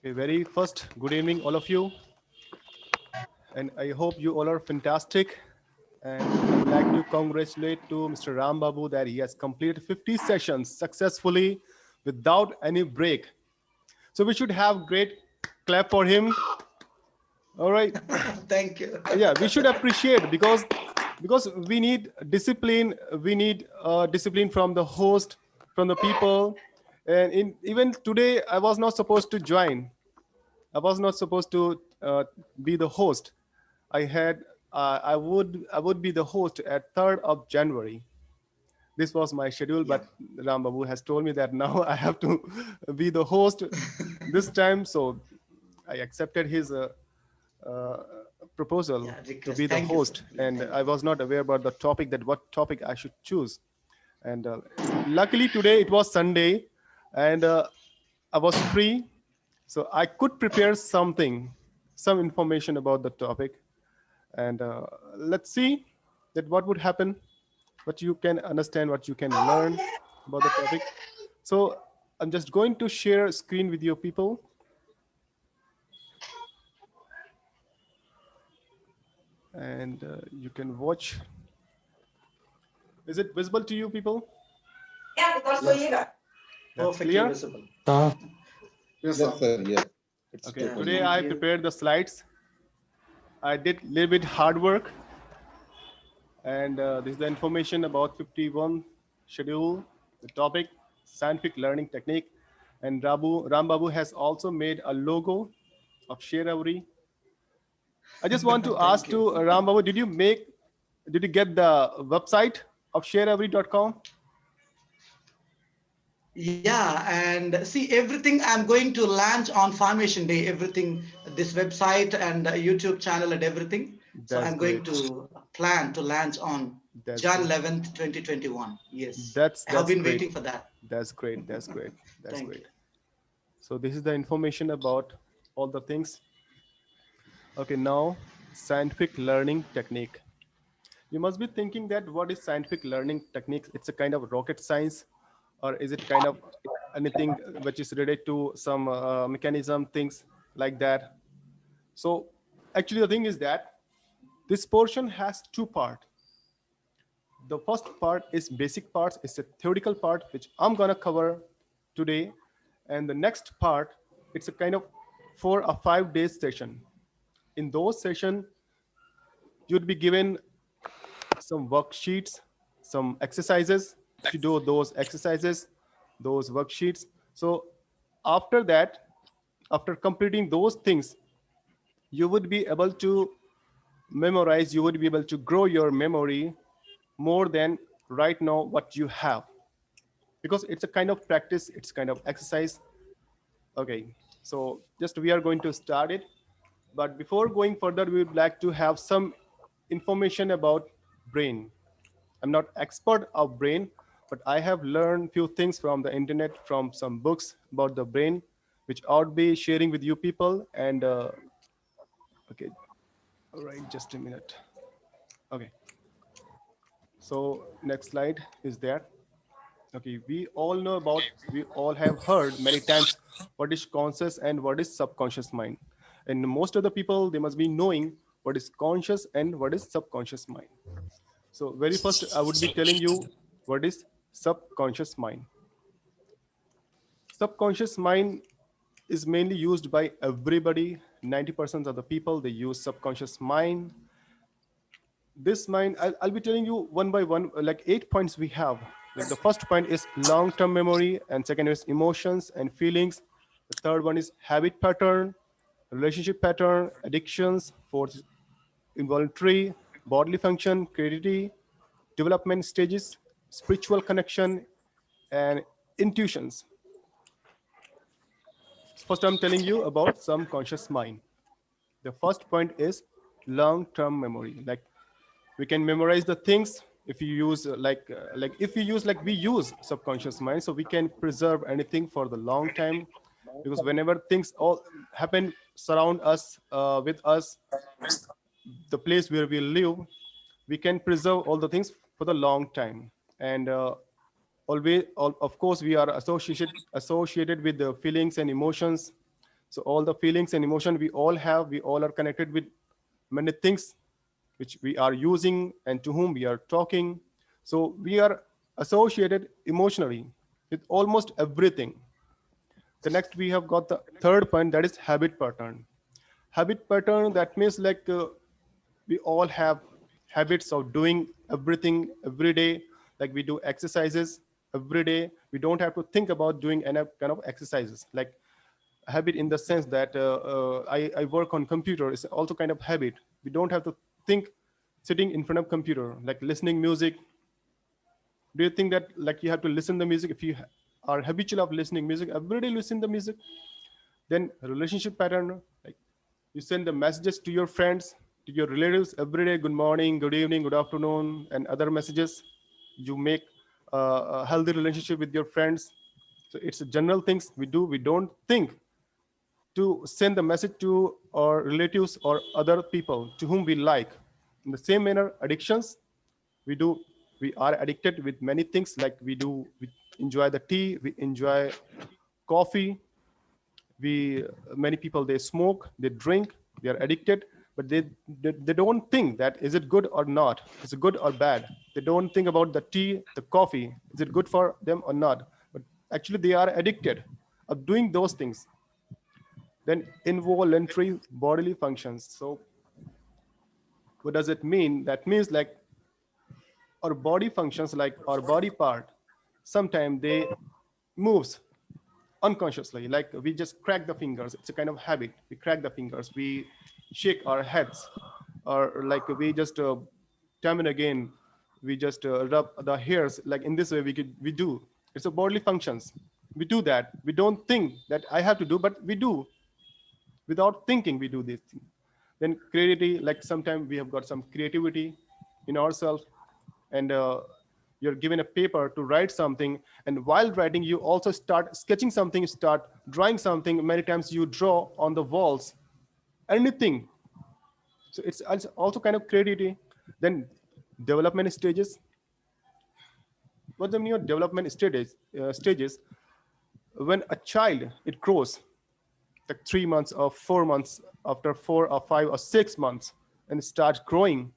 Okay, very first, good evening, all of you. And I hope you all are fantastic. And I would like to congratulate to Mr. Ram Babu that he has completed 50 sessions successfully without any break. So we should have great clap for him. All right. Thank you. Yeah, we should appreciate because we need discipline. We need discipline from the host, from the people. And even today, I was not supposed to join. I was not supposed to be the host. I had I would be the host at 3rd of January. This was my schedule, Yeah. but Ram Babu has told me that now I have to be the host this time. So I accepted his uh, proposal Yeah. to Request. be the Thank you, sir. host, Yeah. and Thank I you. was not aware about the topic, that what topic I should choose. And luckily today it was Sunday, and I was free, so I could prepare something, some information about the topic. And let's see that what would happen, what you can understand, what you can learn about the topic. So I'm just going to share a screen with you people, and you can watch. Is it visible to you people? Yes. That's Perfectly clear. visible. Yes, sir. Yes, it's Okay, Yeah. totally. today Thank I you. prepared the slides. I did a little bit hard work, and this is the information about 51 schedule, the topic, scientific learning technique. And Ram Babu has also made a logo of Share Every. I just want to Thank ask you. to Ram Babu, did you get the website of shareevery.com? Yeah, and see everything I'm going to launch on Formation Day. Everything, this website and YouTube channel and everything. So That's I'm going great. to plan to launch on That's Jan great. 11th, 2021. Yes, That's I have that's been great. waiting for that. That's great. That's great. That's Thank great. you. So this is the information about all the things. Okay, now scientific learning technique. You must be thinking that what is scientific learning techniques? It's a kind of rocket science, or is it kind of anything which is related to some mechanism, things like that? So actually the thing is that this portion has two parts. The first part is basic parts, it's a theoretical part which I'm gonna cover today. And the next part, it's a kind of 4 or 5 days session. In those session, you'd be given some worksheets, some exercises to do those exercises, those worksheets. So after that, after completing those things, you would be able to memorize, you would be able to grow your memory more than right now what you have, because it's a kind of practice, it's kind of exercise. Okay, so just we are going to start it, but before going further, we would like to have some information about brain. I'm not expert of brain, but I have learned few things from the internet, from some books about the brain, which I'll be sharing with you people. And okay, all right, just a minute. Okay, so next slide is there. Okay, we all have heard many times what is conscious and what is subconscious mind. And most of the people, they must be knowing what is conscious and what is subconscious mind. So very first, I would be telling you what is subconscious mind. Subconscious mind is mainly used by everybody. 90% of the people, they use subconscious mind. This mind, I'll be telling you one by one, like 8 points we have. Like the first point is long-term memory, and second is emotions and feelings. The third one is habit pattern, relationship pattern, addictions. Fourth is involuntary, bodily function, creativity, development stages, spiritual connection, and intuitions. First, I'm telling you about some conscious mind. The first point is long-term memory. Like we can memorize the things if you use like if you use like we use subconscious mind, so we can preserve anything for the long time, because whenever things all happen surround us, with us, the place where we live, we can preserve all the things for the long time. And of course we are associated with the feelings and emotions. So all the feelings and emotion we all have, we all are connected with many things which we are using and to whom we are talking. So we are associated emotionally with almost everything. The next we have got the third point, that is habit pattern. Habit pattern, that means like we all have habits of doing everything every day. Like we do exercises every day. We don't have to think about doing any kind of exercises. Like habit in the sense that I work on computer is also kind of habit. We don't have to think sitting in front of computer, like listening music. Do you think that like you have to listen the music? If you are habitual of listening music every day, listen the music. Then relationship pattern, like you send the messages to your friends, to your relatives every day, good morning, good evening, good afternoon, and other messages. You make a healthy relationship with your friends. So it's a general things we do. We don't think to send the message to our relatives or other people to whom we like. In the same manner, addictions, we do, we are addicted with many things. Like we enjoy the tea, we enjoy coffee, we many people, they smoke, they drink, they are addicted, but they don't think that is it good or not, is it good or bad. They don't think about the tea, the coffee, is it good for them or not, but actually they are addicted of doing those things. Then involuntary bodily functions. So what does it mean? That means like our body functions, like our body part, sometimes they moves unconsciously. Like we just crack the fingers. It's a kind of habit. We crack the fingers. We shake our heads, or like we just time and again we just rub the hairs. Like in this way we do. It's a bodily functions. We do that. We don't think that I have to do, but we do. Without thinking, we do this thing. Then creativity, like sometimes we have got some creativity in ourselves, and you're given a paper to write something, and while writing you also start sketching something, start drawing something. Many times you draw on the walls anything. So it's also kind of creativity. Then development stages. What the new development stages, when a child, it grows like 3 months or 4 months, after 4 or 5 or 6 months, and starts growing.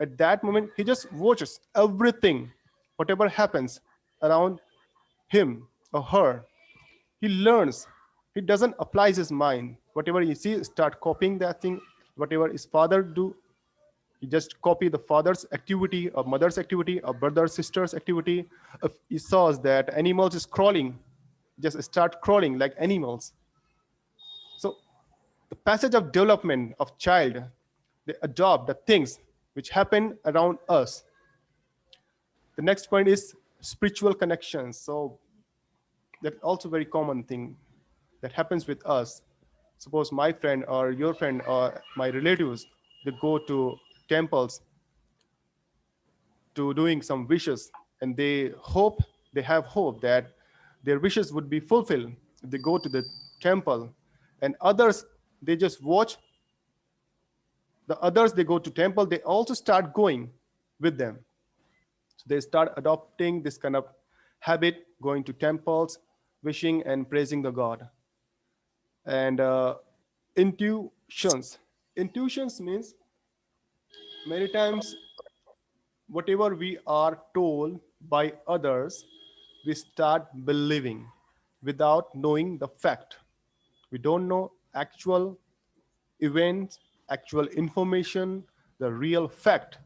At that moment, he just watches everything, whatever happens around him or her. He learns. He doesn't apply his mind. Whatever he sees, start copying that thing. Whatever his father do, he just copy the father's activity or mother's activity or brother sister's activity. If he saws that animals is crawling, just start crawling like animals. So the passage of development of child, they adopt the things which happen around us. The next point is spiritual connections. So that's also very common thing that happens with us. Suppose my friend or your friend or my relatives, they go to temples to doing some wishes, and they have hope that their wishes would be fulfilled if they go to the temple. And others, they just watch the others, they go to temple, they also start going with them. So they start adopting this kind of habit, going to temples, wishing and praising the God. And intuitions means many times whatever we are told by others, we start believing without knowing the fact. We don't know actual events, actual information, the real fact.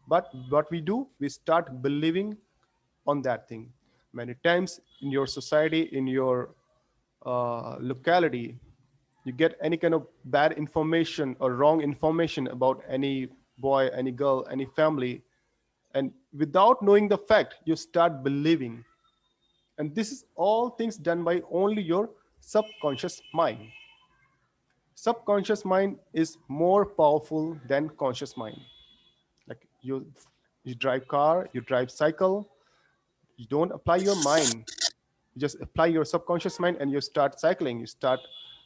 But what we do, we start believing on that thing. Many times in your society, in your locality, you get any kind of bad information or wrong information about any boy, any girl, any family, and without knowing the fact, you start believing. And this is all things done by only your subconscious mind. Subconscious mind is more powerful than conscious mind. Like you drive car, you drive cycle, you don't apply your mind, you just apply your subconscious mind, and you start cycling, you start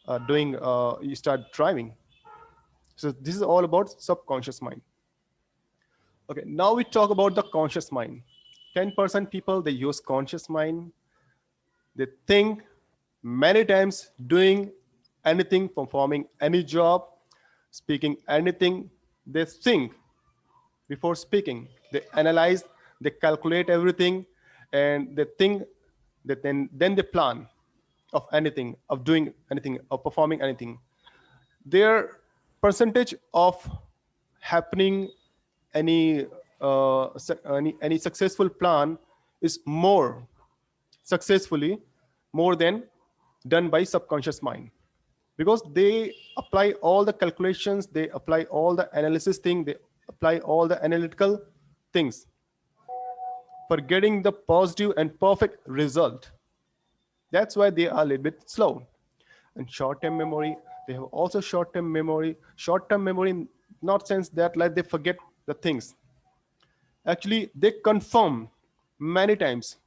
you start driving. So this is all about subconscious mind. Okay, now we talk about the conscious mind. 10% people, they use conscious mind. They think many times doing anything, performing any job, speaking anything. They think before speaking. They analyze, they calculate everything, and they think that then they plan of anything, of doing anything, of performing anything. Their percentage of happening any any successful plan is more successfully more than done by subconscious mind, because they apply all the calculations, they apply all the analysis thing, they apply all the analytical things for getting the positive and perfect result. That's why they are a little bit slow. And short-term memory, they have also short-term memory. Short-term memory, not sense that like they forget the things. Actually, they confirm many times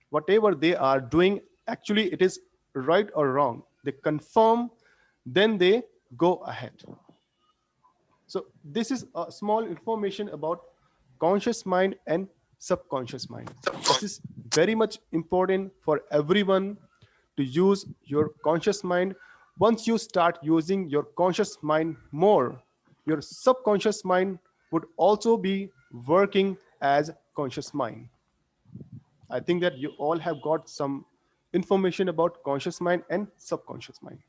whatever they are doing. Actually, it is right or wrong. They confirm, then they go ahead. So this is a small information about conscious mind and subconscious mind. This is very much important for everyone to use your conscious mind. Once you start using your conscious mind more, your subconscious mind would also be working as conscious mind. I think that you all have got some information about conscious mind and subconscious mind.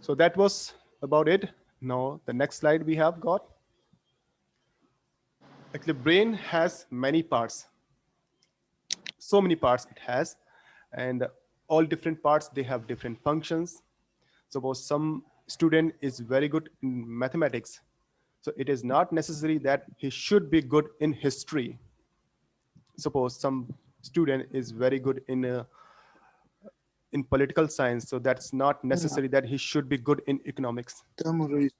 So that was about it. Now the next slide we have got. Actually, brain has many parts. So many parts it has, and all different parts, they have different functions. Suppose some student is very good in mathematics, so it is not necessary that he should be good in history. Suppose some student is very good in political science, so that's not necessary that he should be good in economics. Actually,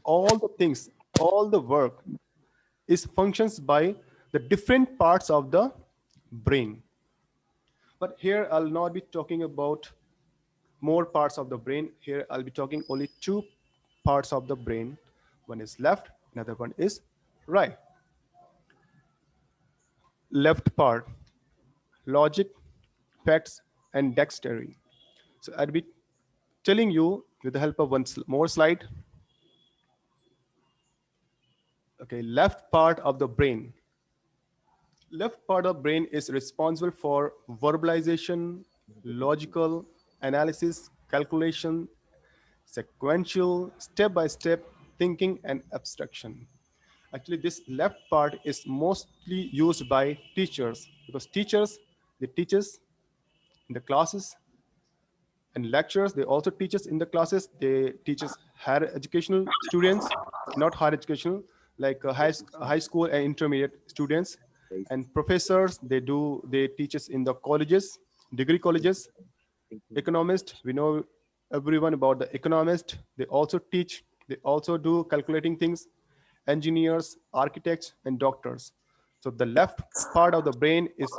all the things, all the work is functions by the different parts of the brain. But here I'll not be talking about more parts of the brain. Here I'll be talking only two parts of the brain. One is left, another one is right. Left part, logic, facts, and dexterity. So I'll be telling you with the help of one more slide. Okay, left part of the brain. Left part of brain is responsible for verbalization, logical analysis, calculation, sequential, step-by-step thinking, and abstraction. Actually, this left part is mostly used by teachers, because teachers, they teach us in the classes, and lecturers, they also teach us in the classes. They teach us higher educational students, not higher educational, like high school and intermediate students. And professors, they teach us in the colleges, degree colleges. Economists, we know everyone about the economist. They also teach, they also do calculating things. Engineers, architects, and doctors. So the left part of the brain is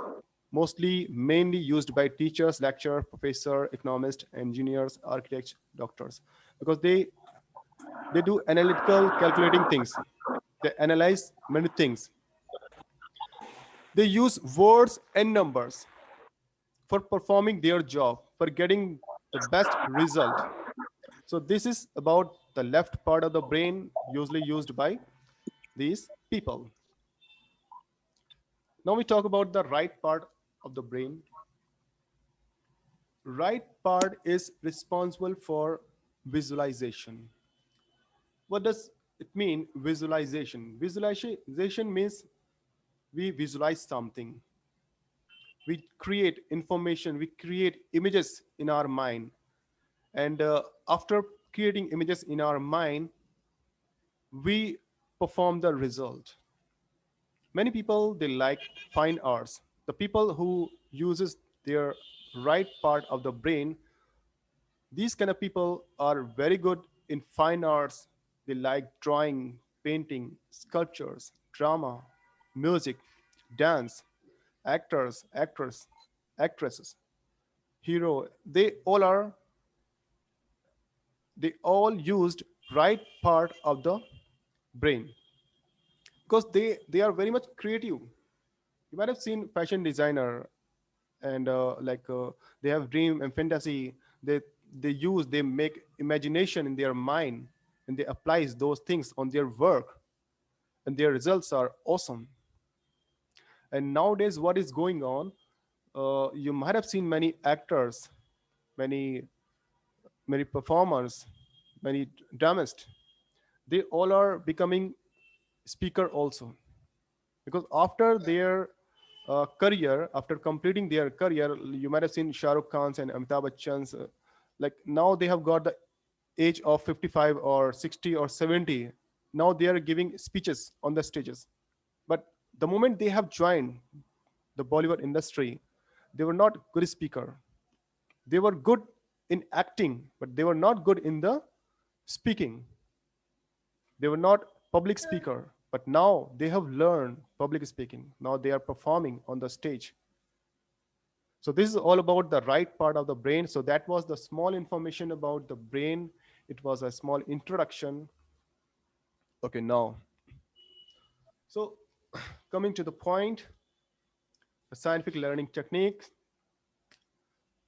mostly mainly used by teachers, lecturer, professor, economist, engineers, architects, doctors, because they do analytical calculating things. They analyze many things. They use words and numbers for performing their job, for getting the best result. So this is about the left part of the brain, usually used by these people. Now we talk about the right part of the brain. Right part is responsible for visualization. What does it mean, visualization? Visualization means we visualize something. We create information, we create images in our mind. And after creating images in our mind, we perform the result. Many people, they like fine arts. The people who uses their right part of the brain, these kind of people are very good in fine arts. They like drawing, painting, sculptures, drama, music, dance, actors, actresses, hero. They all used right part of the brain, because they are very much creative. You might have seen fashion designer. and they have dream and fantasy. they they make imagination in their mind, and they applies those things on their work, and their results are awesome. And nowadays what is going on, you might have seen many actors, many performers, many dramatists, they all are becoming speaker also, because after their career, after completing their career, you might have seen Shah Rukh Khan's and Amitabh Bachchan's, like now they have got the age of 55 or 60 or 70. Now they are giving speeches on the stages. But the moment they have joined the Bollywood industry, they were not good speaker. They were good in acting, but they were not good in the speaking. They were not public speaker, but now they have learned public speaking. Now they are performing on the stage. So this is all about the right part of the brain. So that was the small information about the brain. It was a small introduction. Okay, now, so coming to the point, the scientific learning technique.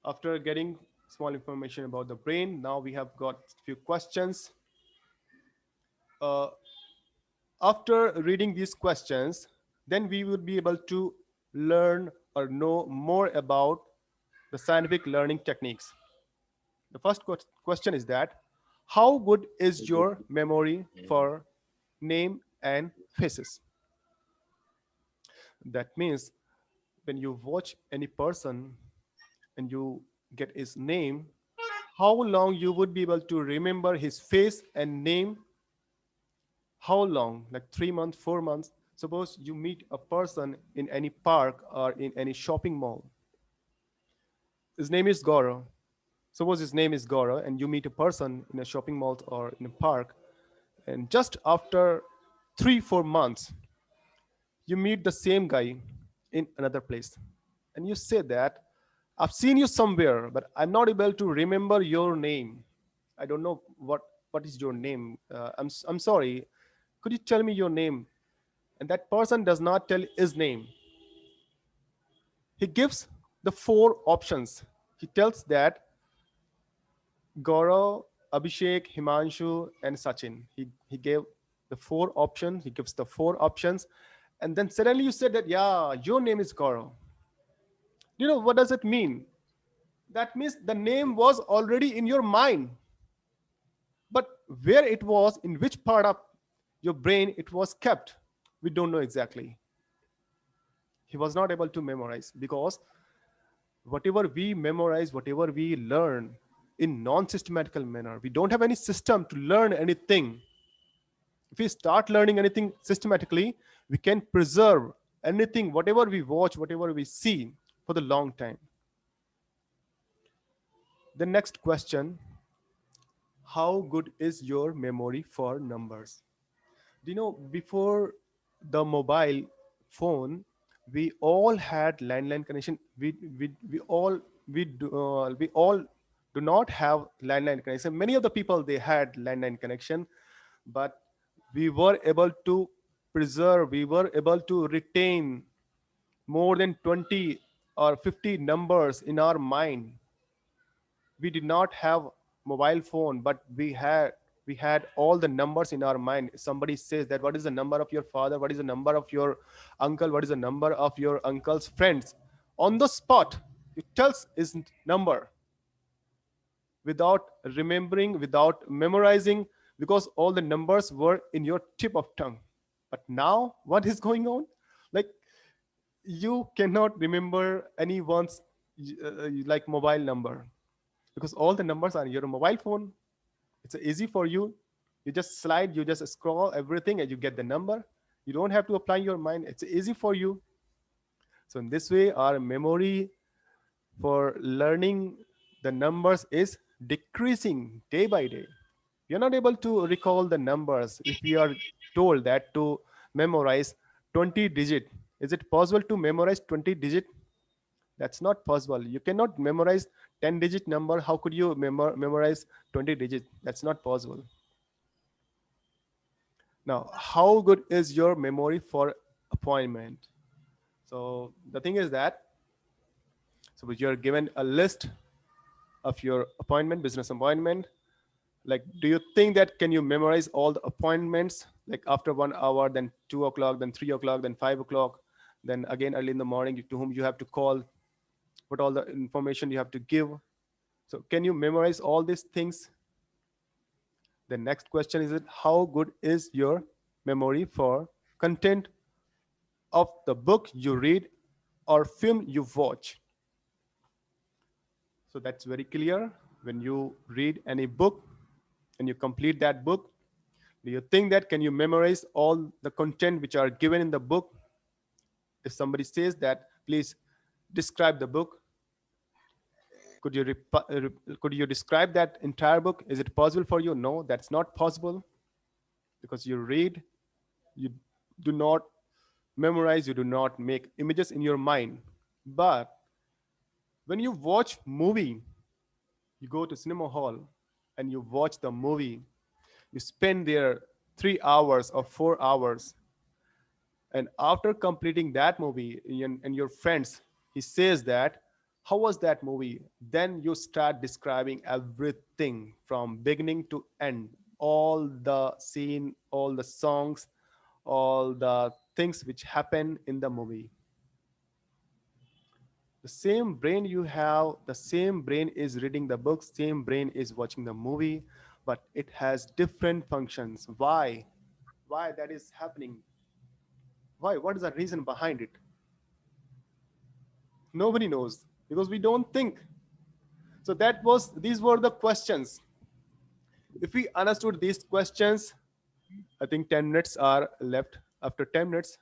After getting small information about the brain, now we have got a few questions. Uh, After reading these questions, then we would be able to learn or know more about the scientific learning techniques. The first question is that, how good is your memory for name and faces? That means when you watch any person and you get his name, how long you would be able to remember his face and name? How long? Like 3 months, 4 months? Suppose you meet a person in any park or in any shopping mall. His name is Gaurav. Suppose his name is Gaurav, and you meet a person in a shopping mall or in a park, and just after 3, 4 months, you meet the same guy in another place, and you say that, I've seen you somewhere, but I'm not able to remember your name. I don't know what is your name. I'm sorry. Could you tell me your name? And that person does not tell his name. He gives the four options. He tells that Gaurav, Abhishek, Himanshu, and Sachin. He gave the four options. He gives the four options. And then suddenly you said that, yeah, your name is Gaurav. You know, what does it mean? That means the name was already in your mind. But where it was, in which part of your brain it was kept, we don't know exactly. He was not able to memorize, because whatever we memorize, whatever we learn in non-systematical manner, we don't have any system to learn anything. If we start learning anything systematically, we can preserve anything, whatever we watch, whatever we see, for the long time. The next question, how good is your memory for numbers? Do you know, before the mobile phone, we all had landline connection. We all do not have landline connection. Many of the people, they had landline connection, but we were able to preserve, we were able to retain more than 20 or 50 numbers in our mind. We did not have mobile phone, but we had all the numbers in our mind. Somebody says that, what is the number of your father, what is the number of your uncle, what is the number of your uncle's friends? On the spot, it tells his number, without remembering, without memorizing, because all the numbers were in your tip of tongue. But now what is going on? Like, you cannot remember anyone's like mobile number, because all the numbers are in your mobile phone. It's easy for you. You just slide, you just scroll everything, and you get the number. You don't have to apply your mind. It's easy for you. So in this way, our memory for learning the numbers is decreasing day by day. We are not able to recall the numbers. If we are told that to memorize 20 digit, is it possible to memorize 20 digit? That's not possible. You cannot memorize 10 digit number. How could you memorize 20 digit? That's not possible. Now, how good is your memory for appointment? So the thing is that So you're given a list of your appointment, business appointment. Like, do you think that can you memorize all the appointments, like after 1 hour, then 2 o'clock, then 3 o'clock, then 5 o'clock, then again early in the morning, to whom you have to call, what all the information you have to give? So can you memorize all these things? The next question is, how good is your memory for content of the book you read or film you watch? So that's very clear. When you read any book and you complete that book, do you think that can you memorize all the content which are given in the book? If somebody says that, please describe the book. Could you describe that entire book? Is it possible for you? No, that's not possible, because you read, you do not memorize, you do not make images in your mind. But when you watch movie, you go to cinema hall and you watch the movie, you spend there 3 hours or 4 hours, and after completing that movie, and your friends, he says that, how was that movie? Then you start describing everything from beginning to end, all the scene, all the songs, all the things which happen in the movie. The same brain you have, the same brain is reading the book, same brain is watching the movie, but it has different functions. Why that is happening? Why? What is the reason behind it? Nobody knows, because we don't think. So these were the questions. If we understood these questions, I think 10 minutes are left. After 10 minutes,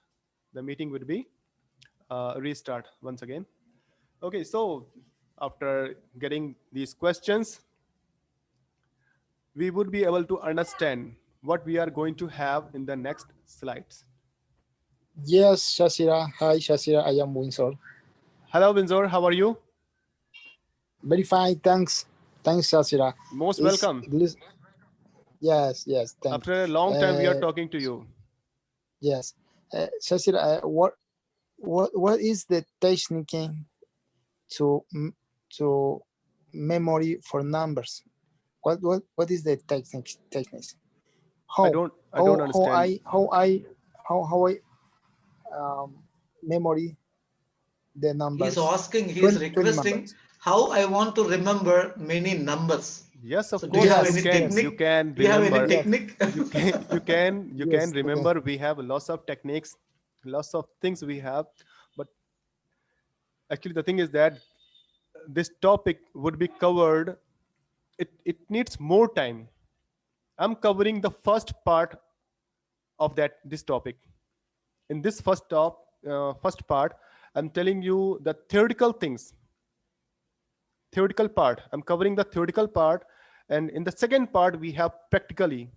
the meeting would be restart once again. Okay, so after getting these questions, we would be able to understand what we are going to have in the next slides. Yes, Shasira. Hi, Shasira. I am Windsor. Hello, Windsor. How are you? Very fine. Thanks. Thanks, Shasira. Most welcome. Yes. Thanks. After a long time, we are talking to you. Yes. Shasira, what is the technique to memory for numbers? What is the techniques? I don't understand. How I memory the numbers. He's asking, he's requesting how I want to remember many numbers. Yes, of course. Do you have any you technique? You can Do you have remember. any technique? You can remember. We have lots of techniques, lots of things we have. But actually, the thing is that this topic would be covered. It needs more time. I'm covering the first part of this topic. In this first part, I'm telling you the theoretical things. Theoretical part. I'm covering the theoretical part, and in the second part we have practically.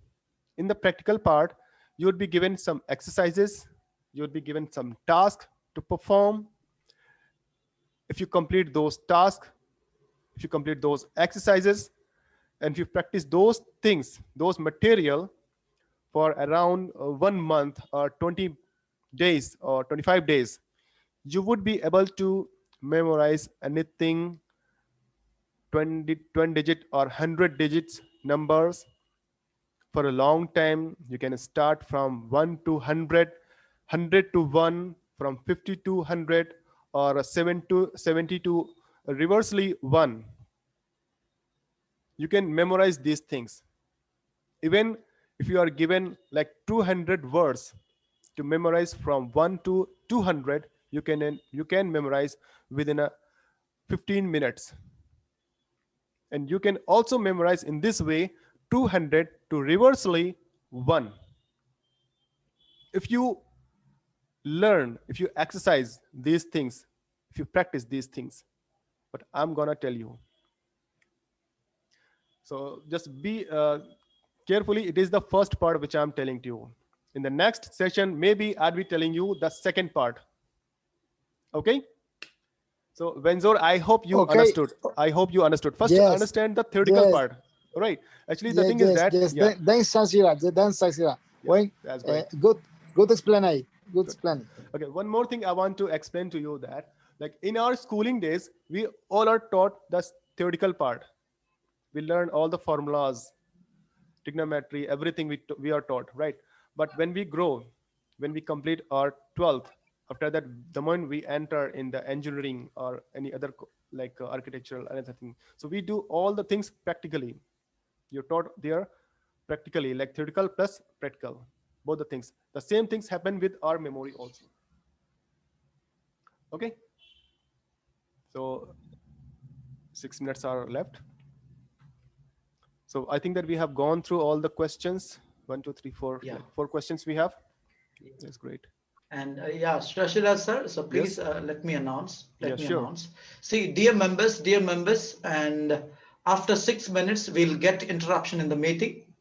In the practical part, you would be given some exercises, you would be given some tasks to perform. If you complete those tasks, if you complete those exercises, and if you practice those things, those material for around 1 month or 20 days or 25 days, you would be able to memorize anything 20 digit or 100 digits numbers for a long time. You can start from 1 to 100, 100 to 1, from 50 to 100, or 7 to 70 to reversely 1. You can memorize these things. Even if you are given like 200 words to memorize from 1 to 200, you can memorize within 15 minutes. And you can also memorize in this way 200 to reversely 1. If you learn, if you exercise these things, if you practice these things, what I'm gonna tell you. So just be carefully. It is the first part which I'm telling to you. In the next session, maybe I'll be telling you the second part. Okay? So Wenzor, I hope you understood. I hope you understood. First, understand the theoretical part. All right. Actually, the thing is that. Thanks, Shasira. Good explanation. Good explanation. Okay. One more thing I want to explain to you, that Like in our schooling days, we all are taught the theoretical part. We learn all the formulas, trigonometry, everything we are taught, right? But when we grow, when we complete our 12th, after that, the moment we enter in the engineering or any other like architectural and anything, so we do all the things practically. You're taught there practically, like theoretical plus practical, both the things. The same things happen with our memory also. Okay, so 6 minutes are left. So I think that we have gone through all the questions. One, two, three, four. Yeah. Like 4 questions we have. That's great. And yeah, Shashila sir, so please Yes. let me announce. Yeah, sure. See, dear members, and after 6 minutes, we'll get interruption in the meeting.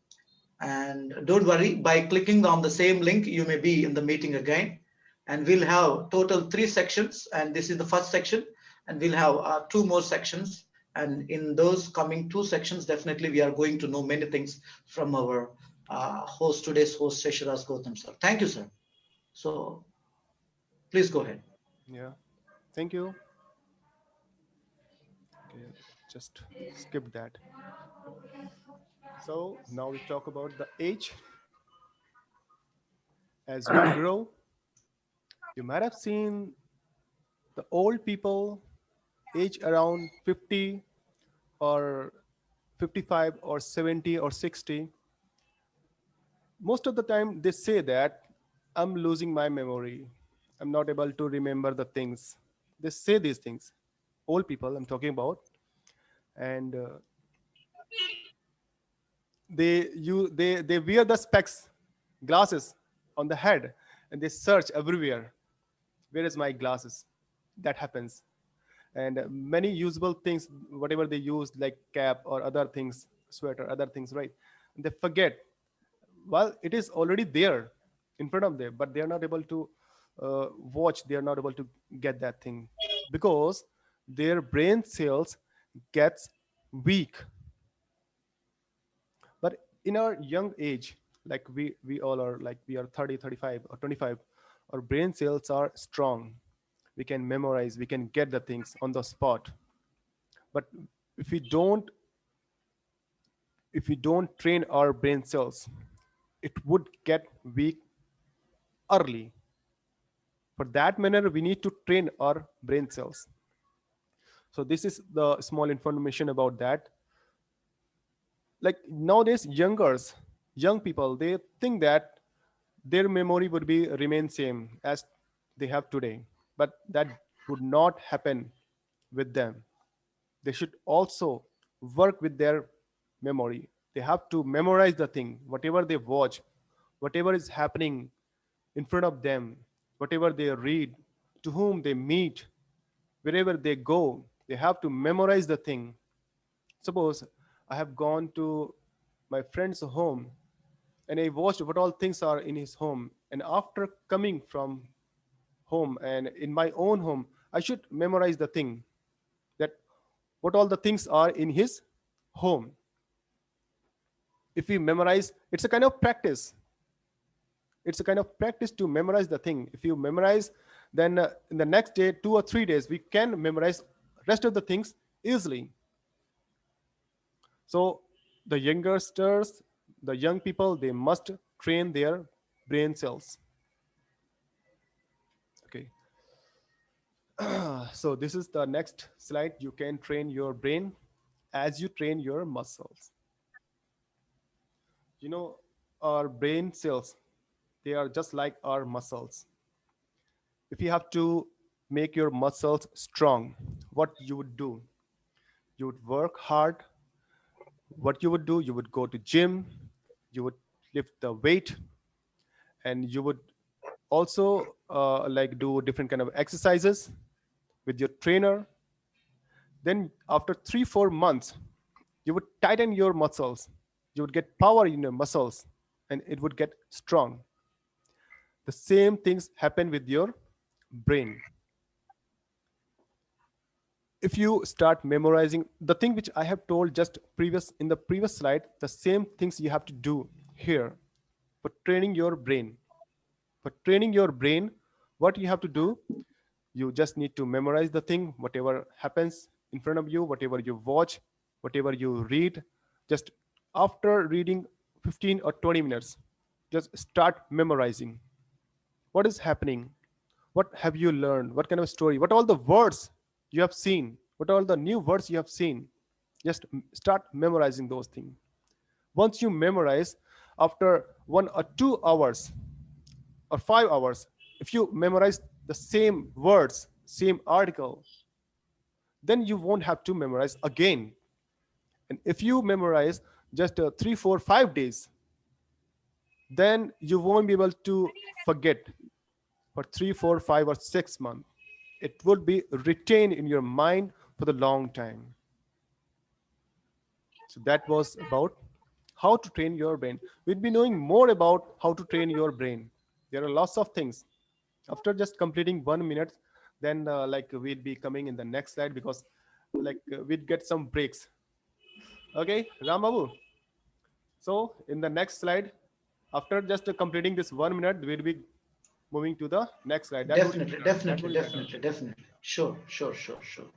And don't worry, by clicking on the same link, you may be in the meeting again. And we'll have total 3 sections, and this is the first section. And we'll have 2 more sections. And in those coming 2 sections, definitely we are going to know many things from our today's host, Shesharas Gautam sir. Thank you, sir. So please go ahead. Yeah. Thank you. Okay, just skip that. So now we talk about the age. As we grow, you might have seen the old people age around 50 or 55 or 70 or 60. Most of the time they say that I'm losing my memory. I'm not able to remember the things. They say these things. Old people I'm talking about. And they wear the specs, glasses on the head, and they search everywhere. Where is my glasses? That happens. And many usable things, whatever they use, like cap or other things, sweater, other things, right? And they forget. Well, it is already there in front of them, but they are not able to watch. They are not able to get that thing because their brain cells gets weak. But in our young age, like we all are, like we are 30, 35 or 25, our brain cells are strong. We can memorize, we can get the things on the spot. But if we don't if we don't train our brain cells, it would get weak early. For that manner, we need to train our brain cells. So this is the small information about that. Like nowadays, young people, they think that their memory would be remain same as they have today, but that would not happen with them. They should also work with their memory. They have to memorize the thing, whatever they watch, whatever is happening in front of them, whatever they read, to whom they meet, wherever they go, they have to memorize the thing. Suppose I have gone to my friend's home and I watched what all things are in his home. And after coming from home and in my own home, I should memorize the thing, that what all the things are in his home. If we memorize, it's a kind of practice. It's a kind of practice to memorize the thing. If you memorize, then in the next day, 2 or 3 days, we can memorize rest of the things easily. So the youngsters, the young people, they must train their brain cells. Okay. So this is the next slide. You can train your brain as you train your muscles. You know, our brain cells, they are just like our muscles. If you have to make your muscles strong, what you would do? You would work hard. What you would do? You would go to gym. You would lift the weight, and you would also like do different kind of exercises with your trainer. Then after 3 4 months, you would tighten your muscles. You would get power in your muscles, and it would get strong. The same things happen with your brain. If you start memorizing the thing which I have told just previous in the previous slide, the same things you have to do here for training your brain. For training your brain, what you have to do, You just need to memorize the thing, whatever happens in front of you, whatever you watch, whatever you read. Just after reading 15 or 20 minutes, just start memorizing. What is happening? What have you learned? What kind of story? What all the words you have seen? What all the new words you have seen? Just start memorizing those things. Once you memorize, after 1 or 2 hours or 5 hours, if you memorize the same words, same article, then you won't have to memorize again. And if you memorize just 3, 4, 5 days, then you won't be able to forget for 3, 4, 5, or 6 months. It would be retained in your mind for the long time. So that was about how to train your brain. We'll be knowing more about how to train your brain. There are lots of things. After just completing 1 minute, then like we'll be coming in the next slide, because like we'd get some breaks. Okay, Ram Babu. So in the next slide, after just completing this 1 minute, we'll be moving to the next slide. That would be Definitely, better. That definitely, would be better. definitely, definitely. Sure, sure, sure, sure.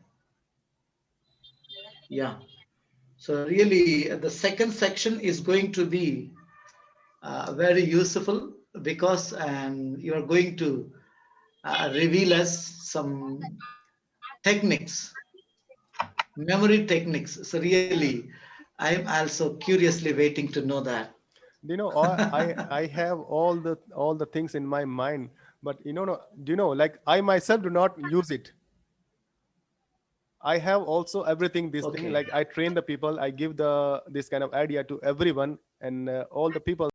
Yeah. So really, the second section is going to be very useful, because you are going to reveal us some techniques, memory techniques. So really, I'm also curiously waiting to know that. You know, I have all the things in my mind, but do you know, like I myself do not use it. I have also everything, this thing, Okay. like I train the people, I give the this kind of idea to everyone, and all the people